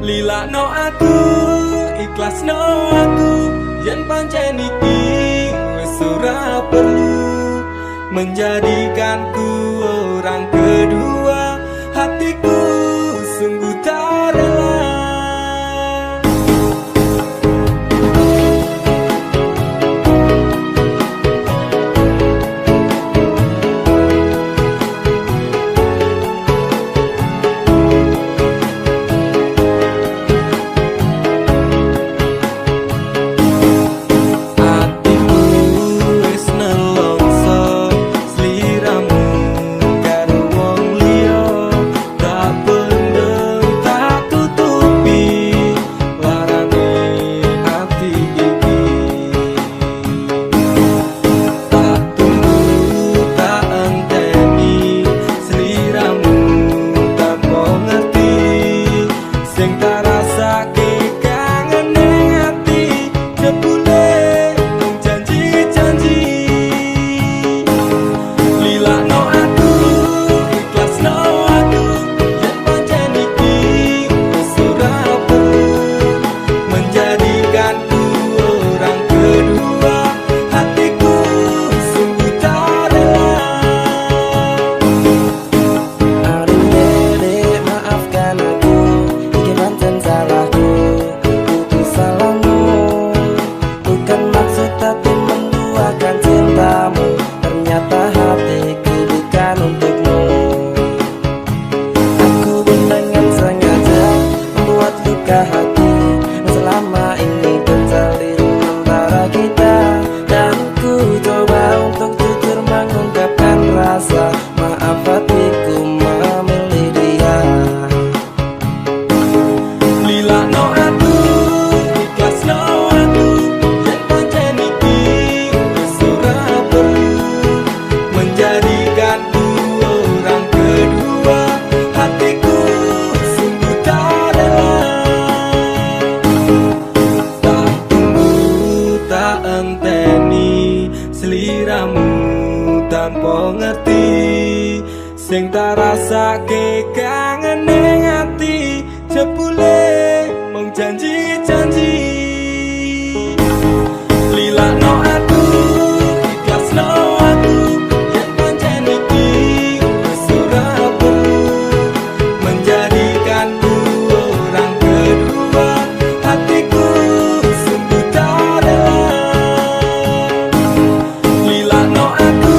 Lilakno aku, ikhlasno aku, yen pancen iki wis ora perlu menjadikanku orang kedua. Hatiku sungguh tak rela. Tanpa ngerti sing tak rasake kangen ning ati, jebule mung janji-janji. Lilakno aku, ikhlasno aku, yen pancen iki wis ora perlu menjadikanku orang kedua. Hatiku sungguh tak rela. Lilakno aku,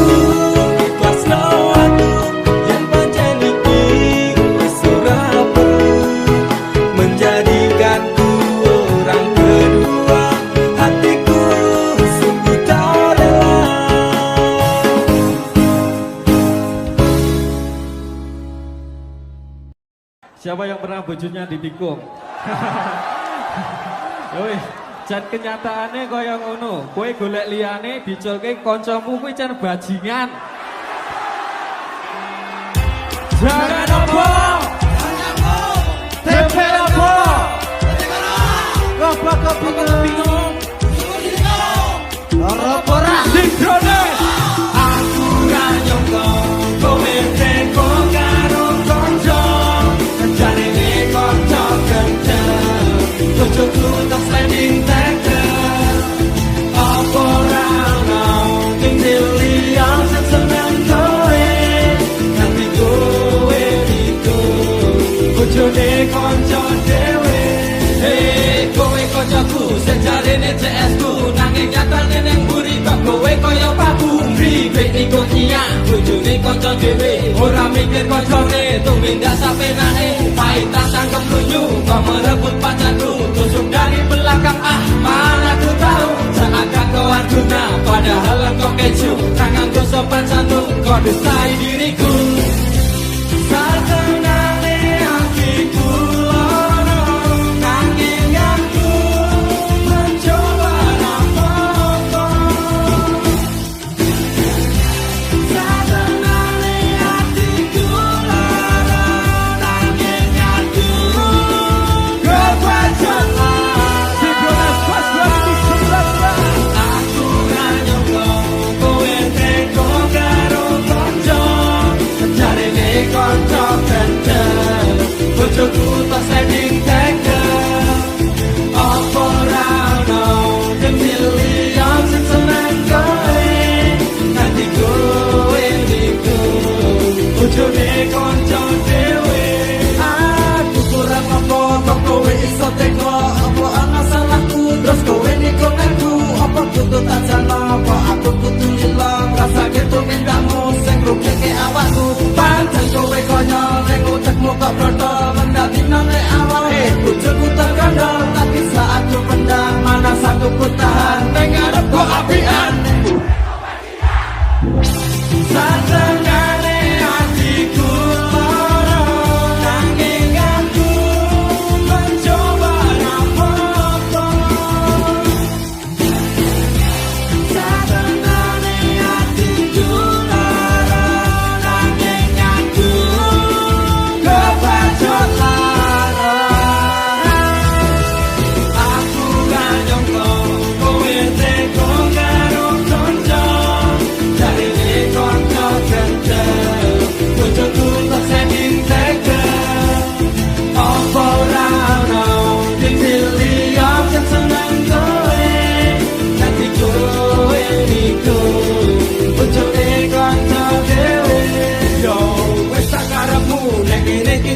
siapa yang pernah bojonya ditikung? Wih, jan kenyataannya kaya ngono. Kowe golek liyane diculke kancamu kuwi jan bajingan. Jangan apa? Tempe apa? Apa bingung? Ora sinkronis. Aku ra nyongko kowe teko karo kanca. Jarene kanca kenceng, bojoku tak sliding tackle. Apa ora ono ing liya seneng kowe, nganti kowe iku bojone kanca dhewe. Kowe kancaku sejarene CS ku, nanging nyatane ning mburi kok kowe kaya pabumri. Bek iku iya bojone kanca dhewe, ora mikir kancane tumindak sapenake. Paitan tangkep lunyu, kau merebut pacarku, tusuk dari belakang. Mana ku tahu, seakan kau Arjuna, padahal engkau keju. Tanganku sopan santun, kau dustai diriku. Satenane hatiku lorong, nanging aku mencoba apa-apa. Satenane hatiku lorong, nanging aku kepacaran. Sinkronis pas 2019. Aku ra nyongko kowe teko karo kanca. Jarene kanca kenceng, bojoku tak sliding tackle.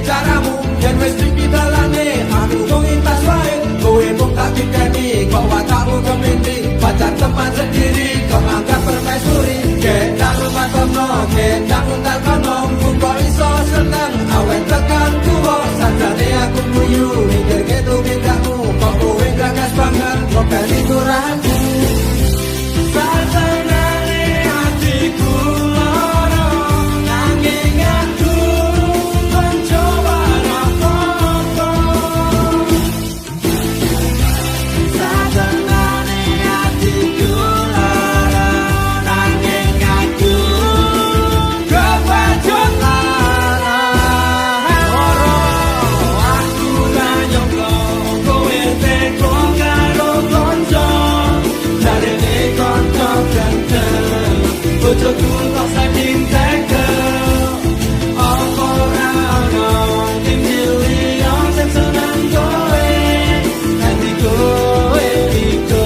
bicaramu yen wis dipidalane aku mung intas wae kowe mung tak dikeni kok watakmu kemindi pacar teman sendiri kok anggap permaisuri gendang rumah tono gendang untal kono kok iso seneng awet tekan tuwa sajane aku guyu mikir gitu bidakmu kok kowe gagas banget kok kali kurangku sasenane hatiku lara nanging aku mencoba apa-apa sasenane hatiku lara nanging aku kepacut lara aku nanyongko kowe teko karo konco jarene konco ganteng bojoku kok saking tekel apa ora ono ning liya sing seneng kowe nanti kowe iku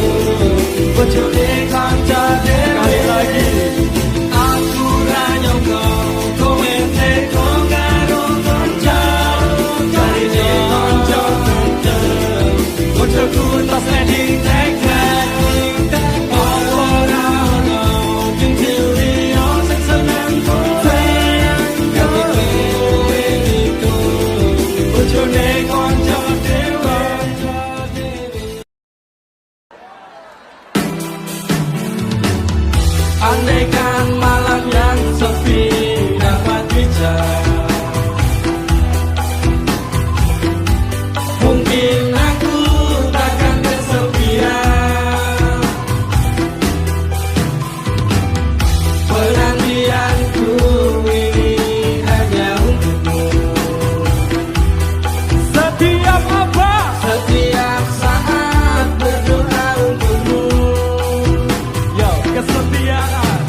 bojone konco dhewe lagi aku ra nyongko kowe teko karo konco jarene konco ganteng bojoku kok saking tekel apa ora ono ning liya sing seneng kowe nanti kowe iku bojone konco dhewe andaikan malam yang sepi dapat bicara mungkin aku takkan kesepian penantianku ini hanya untukmu setiap apa setiap saat berdoa untukmu yo kesetiaan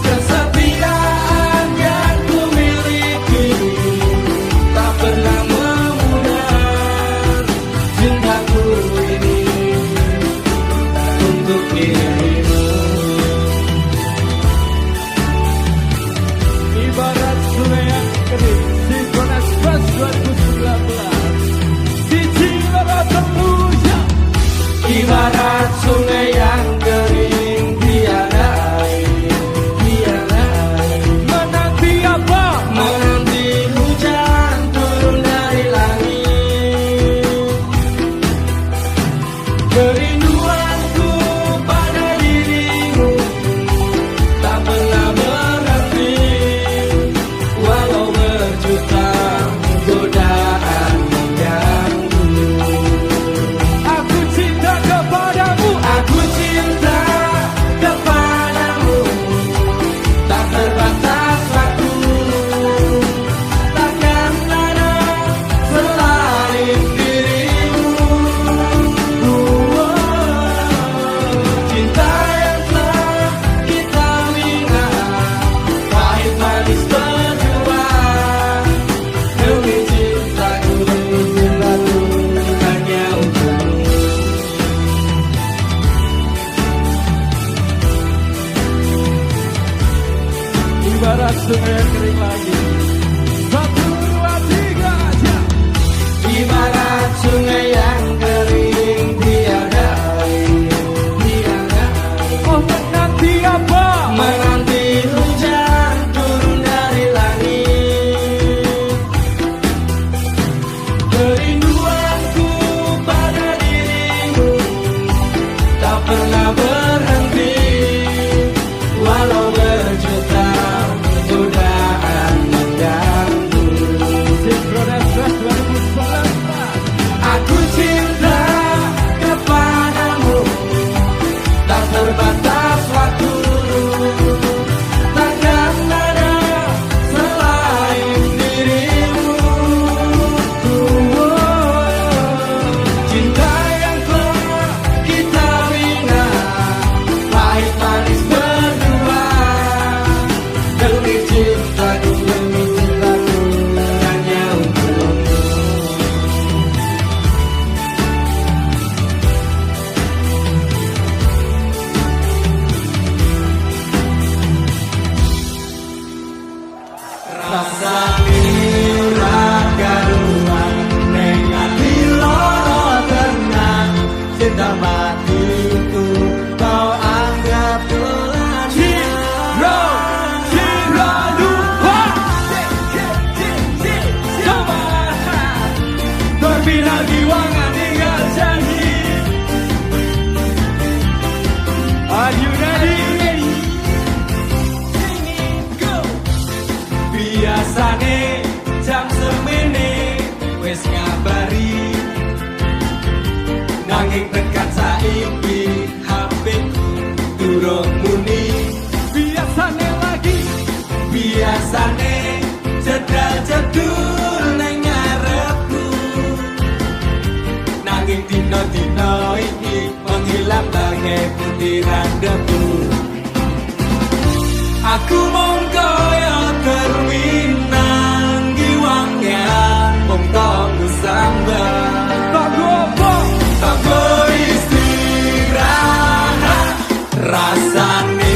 kesetiaan yang ku miliki tak pernah memudar cintaku ini untuk dirimu ibarat sungai yang kering Sinkronas Bus 2019 siji loro telu ya ibarat sungai yang kering tiada air menanti apa menanti hujan turun dari langit kerinduanku pada dirimu tak pernah berhenti walau berjuta godaan mengganggu aku cinta kepadamu aku cinta kepadamu tak terbatas waktu takkan ada selain dirimu cinta yang telah kita bina pahit manis berjuang demi cintaku selalu hanya untukmu ibarat sungai yang kering lagi 1, 2, 3 aja ibarat sungai yang kering tiada air oh menanti apa menanti hujan turun dari langit kerinduanku pada dirimu tak pernah berhenti walau berjuta godaan lagi wangan tinggal janji. Are you ready? Biasane jam semene wis ngabari, nanging tekan saiki HP ku durung muni. Biasane lagi, biasane jedal-jedul nang ngarepku, nanging dino-dino iki menghilang bagai butiran debu. Aku mung kaya terminang giwangan mung tonggo sambat. Tonggo istirahat rasane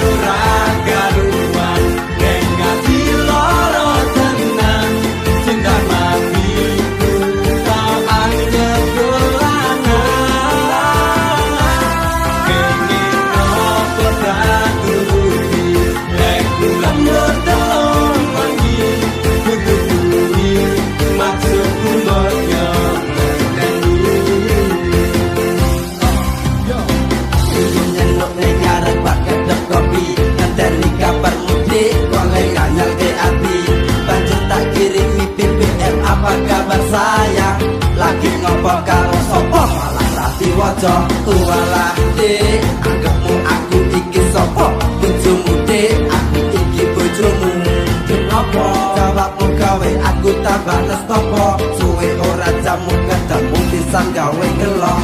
ora karuan, ning ati lara tenan cinta matiku tak anggap dolanan. Pengen apa tak turuti lek lembut telung wangi, kututuhi maksudku loyo ngerteni. Nyeluk ning ngarep bak kedep kopi, ngenteni kabar mudik kok nganyal ke ati. Banjur tak kirimi BBM, apa kabar sayang? Lagi ngopo karo sapa? Malah rati waca tuwalah dik, anggapmu aku iki sapa? Bojomu dik, aku iki bojomu. Kenapa jawabmu gawe aku tambah nestopo? Suwe ora jamu ketemu pisan gawe gelok.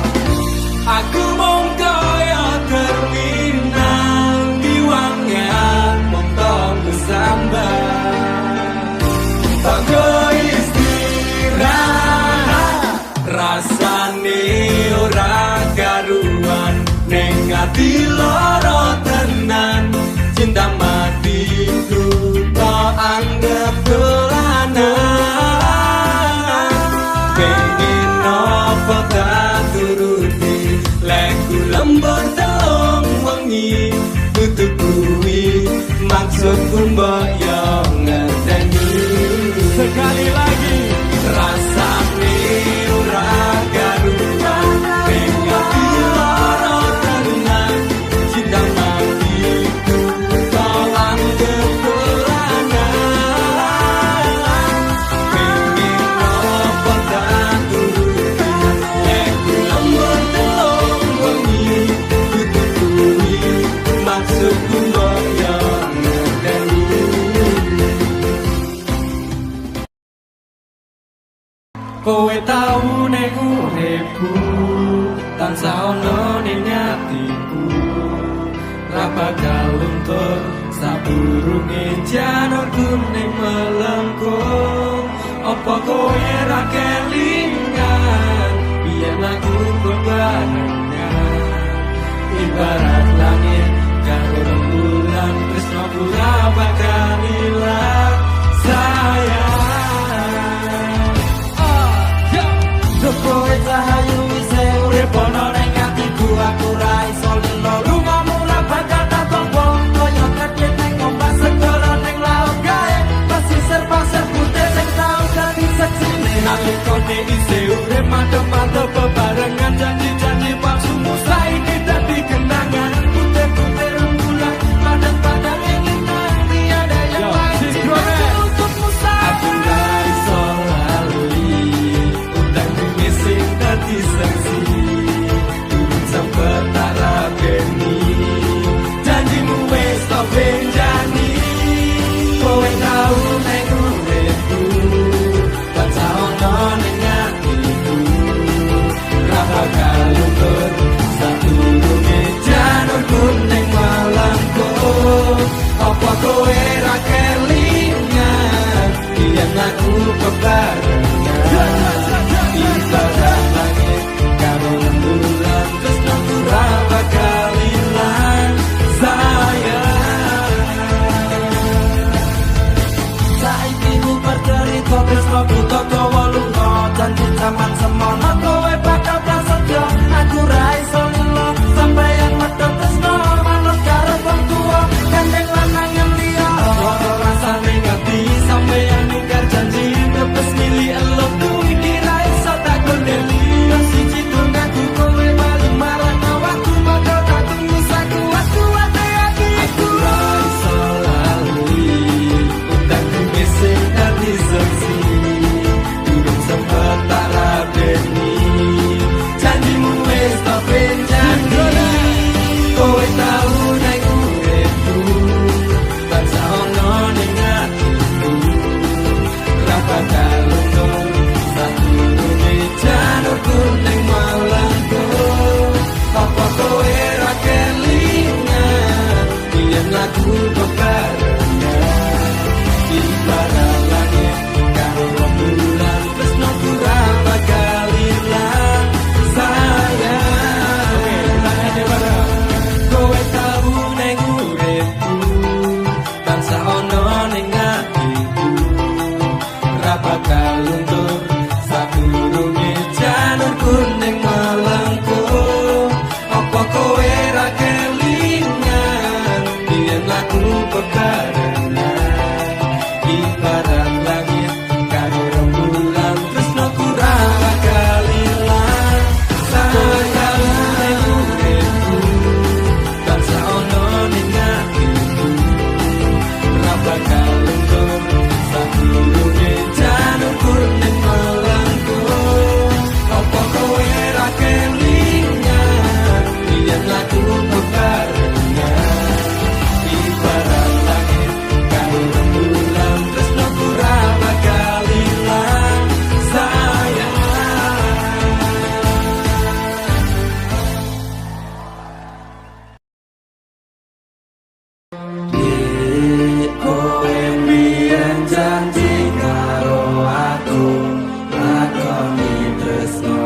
Aku mung kaya terminang giwangan mung tonggo sambat. Tonggo istirahat rasane ora karuan, ning ati lara tenan cinta matiku tak anggap dolanan. Pengen apa tak turuti leku lembut telung wengi, kutukuhi maksudku mbok yo ngerteni. Sekali lagi rasane ora karuan, ning ati lara tenan cinta matiku tak anggap dolanan. Pengen apa tak turuti leku lembut telung wengi, kutukuhi maksudku mbok yo ngerteni. Kowe tau ning uripku tansah ono ning atiku, ra bakal luntur sadurunge janurku ning melengkung. Apa kowe ra kelingan biyen aku bebarengan, ibarat langit karo rembulan, tresnoku ra bakal ilang sayang. Kowe cahayu wise urip ana ning atiku, aku ra iso lilo lungamu ra bakal tak tombo. Kaya gedhe ning ombak segara ning laut gae, pasir putih sing tau dadi seksine. Nalikane isih urip madhep-madhep bebarengan, janji-janji palsumu saiki dadi kenangan. Putih-putih rembulan padang-padang ingin tiada yang lain untukmu sayang. Aku ra iso lali utang bumi sing dadi saksi, turun sempet tak rabeni janjimu wis tak benjani. Kowe tau ning uripku tansah ono ning atiku, ra bakal luntur sadurunge janurku ning melengkung. Apa kowe ra kelingan yen aku bebarengan, ibarat langit karo rembulan, tresnoku ra bakal ilang sayang. Saiki ku bercerita tresnoku toko walunga, janji zaman semono kowe bakal prasetyo. Aku ra iso lilo sampeyan medhot tresno manut karo wong tuwa, gandeng lanangan liya. Ora rasane ngati sampeyan ingkar janji, tepes milih elokku iki ra iso tak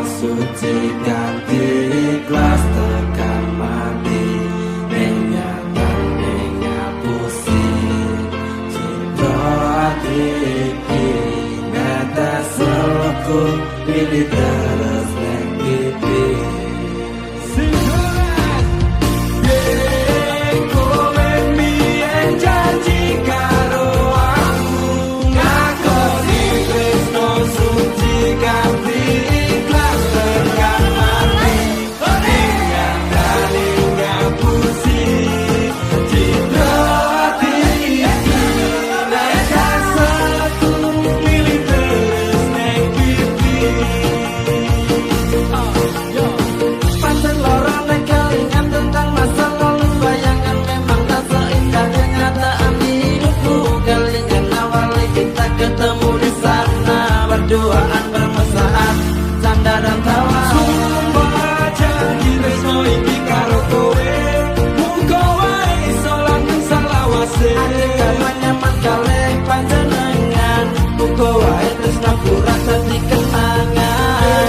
suci ganti ikhlas tekan mati menyatan mengapusi cinta hati iki netes aku pilih terus neng pipi. Berduaan bermesraan canda dan tawa Sumpah janji tresno iki karo kowe muga wae iso langgeng salawase Anjing nyaman kalih panjenengan muga wae tresno kurang dadi kenangan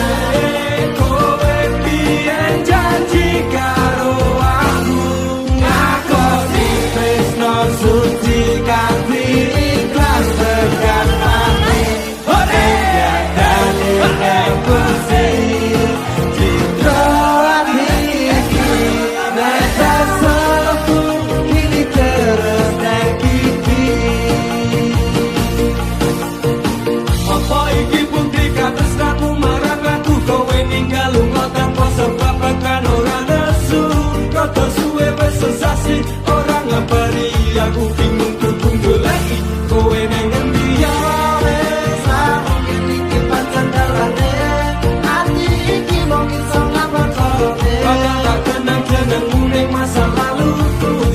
kowe piye janji karo aku ngakoni tresno suci kanthi ikhlas tekan mati orang ngabari aku bingung terkumpul lagi kowe neng ngendi ya wes mungkin iki pancen dalane ati iki mung iso ngabotone bakal tak kenang-kenangmu ning masa lalu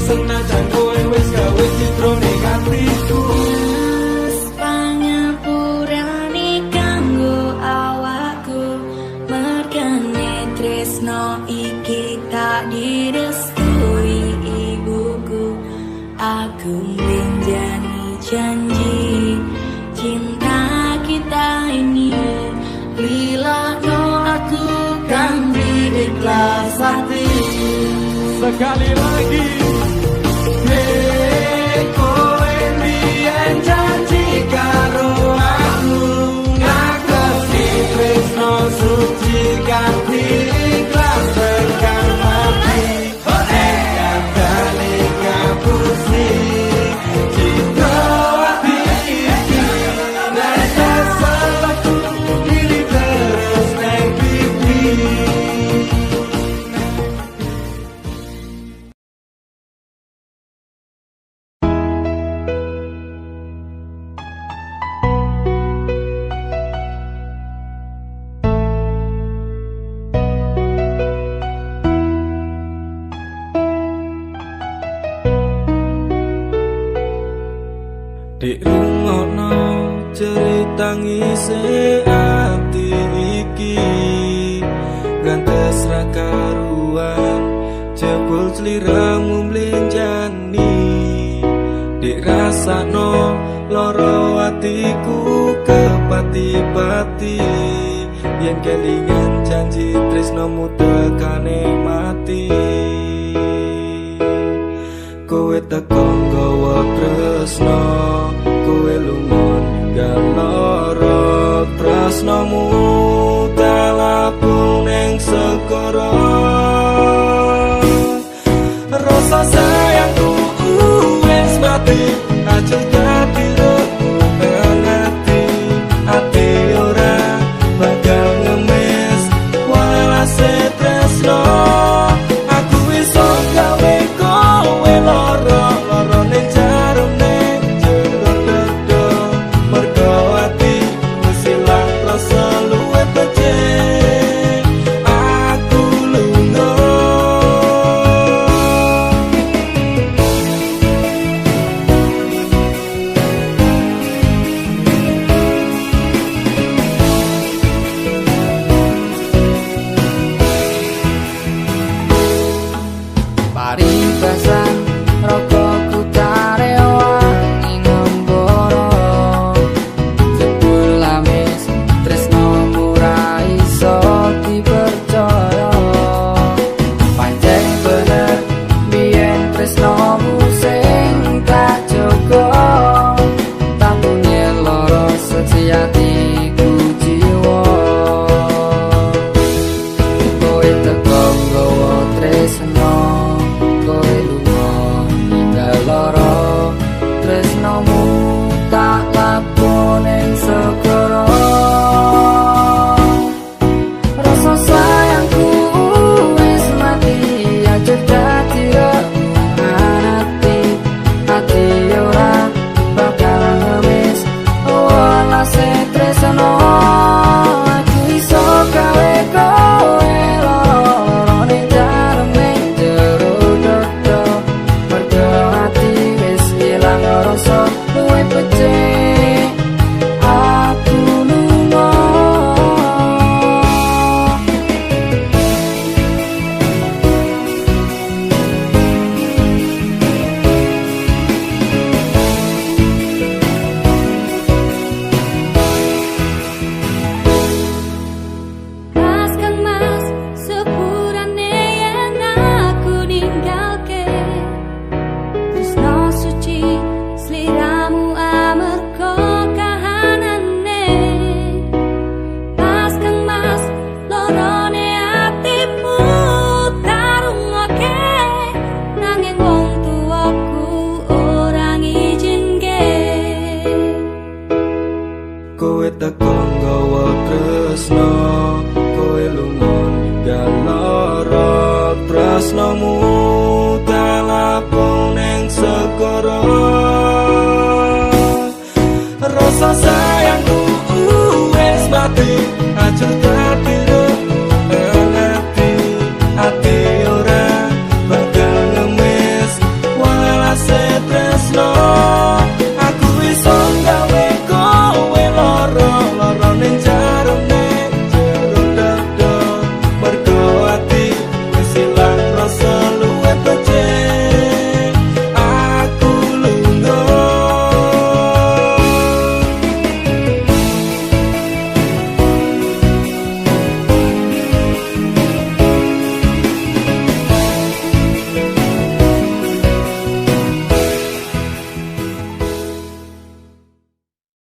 senajan kowe wis gawe citra negatifku pangapurane kanggo awakku mergane tresno iki tak direstui ibuku aku menjani janji cinta kita ini bila no aku kan ikhlas hati sekali lagi kowe mbiyen janji karo aku ngakoni tresno suci kanthi ikhlas tekan mati kali ngapusi cinta hati iki netes salahku pilih terus neng pipi. Dek rungokno cerita ngise ati iki gantes ra karuan jebul sliramu mlenjani Dek rasakno loro atiku kepati-pati yen kelingan janji tresnomu tekane mati kowe teko nggawa tresno kowe lungon galoro tresnomu talapung ning segara rasa sayangku wis mati aja dadi ati ora bakal ngemis walase tresno aku iso gawe kowe lara ning jarone jero dodo mergo ati wis ilang rasa luwih lorone atimu tarungoke nanging wong tuaku ora ngizinke. Kowe teko nggawa tresno, kowe lunga ninggal lara tresnomu